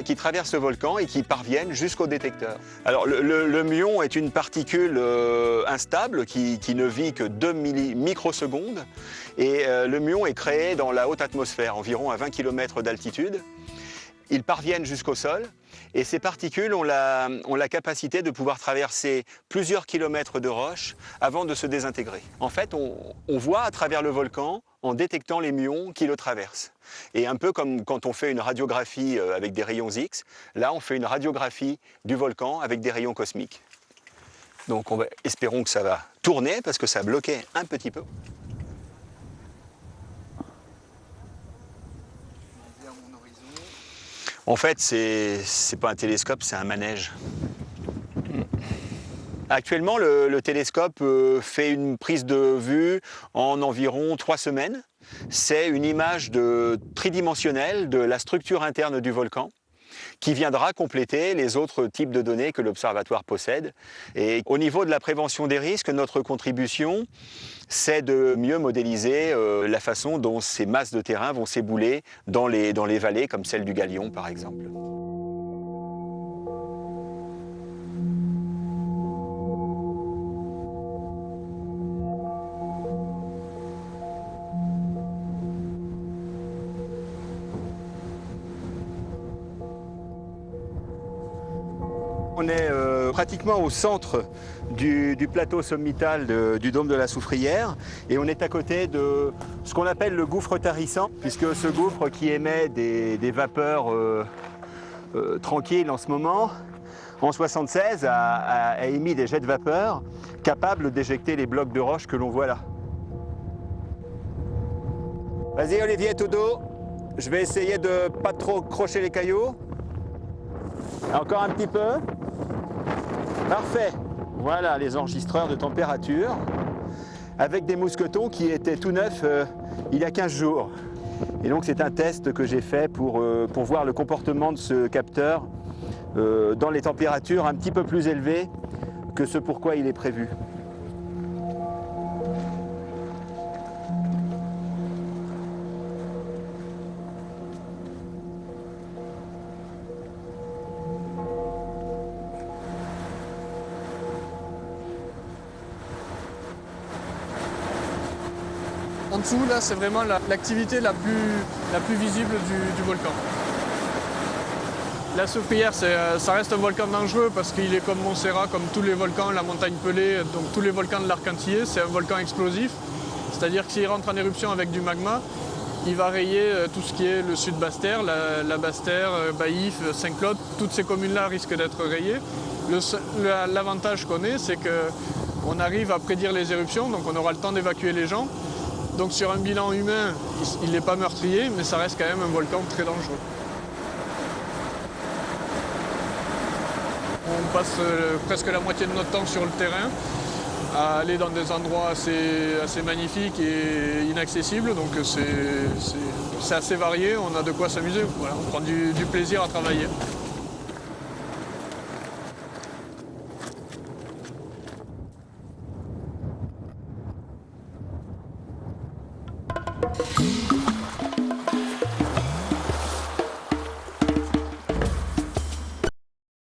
qui traversent le volcan et qui parviennent jusqu'au détecteur. Alors le muon est une particule instable qui ne vit que 2 microsecondes et le muon est créé dans la haute atmosphère, environ à 20 km d'altitude. Ils parviennent jusqu'au sol et ces particules ont la capacité de pouvoir traverser plusieurs kilomètres de roches avant de se désintégrer. En fait, on voit à travers le volcan en détectant les muons qui le traversent. Et un peu comme quand on fait une radiographie avec des rayons X, là on fait une radiographie du volcan avec des rayons cosmiques. Donc espérons que ça va tourner parce que ça a bloqué un petit peu. En fait, c'est pas un télescope, c'est un manège. Actuellement, le télescope fait une prise de vue en environ 3 semaines. C'est une image tridimensionnelle de la structure interne du volcan qui viendra compléter les autres types de données que l'observatoire possède. Et au niveau de la prévention des risques, notre contribution, c'est de mieux modéliser la façon dont ces masses de terrain vont s'ébouler dans les vallées comme celle du Galion par exemple. On est pratiquement au centre du plateau sommital du dôme de la Soufrière et on est à côté de ce qu'on appelle le gouffre tarissant, puisque ce gouffre qui émet des vapeurs tranquilles en ce moment, en 1976 a émis des jets de vapeur capables d'éjecter les blocs de roche que l'on voit là. Vas-y Olivier, tout dos, je vais essayer de pas trop crocher les cailloux. Encore un petit peu. Parfait. Voilà les enregistreurs de température avec des mousquetons qui étaient tout neufs il y a 15 jours. Et donc c'est un test que j'ai fait pour voir le comportement de ce capteur dans les températures un petit peu plus élevées que ce pour quoi il est prévu. En dessous, là, c'est vraiment l'activité la plus visible du volcan. La Soufrière, ça reste un volcan dangereux parce qu'il est comme Montserrat, comme tous les volcans, la montagne Pelée, donc tous les volcans de l'arc antillais, c'est un volcan explosif. C'est-à-dire que s'il rentre en éruption avec du magma, il va rayer tout ce qui est le sud Basse-Terre, la Basse-Terre, Baïf, Saint-Claude, toutes ces communes-là risquent d'être rayées. L'avantage qu'on ait, c'est qu'on arrive à prédire les éruptions, donc on aura le temps d'évacuer les gens. Donc sur un bilan humain, il n'est pas meurtrier, mais ça reste quand même un volcan très dangereux. On passe presque la moitié de notre temps sur le terrain, à aller dans des endroits assez magnifiques et inaccessibles, donc c'est assez varié, on a de quoi s'amuser, voilà, on prend du plaisir à travailler.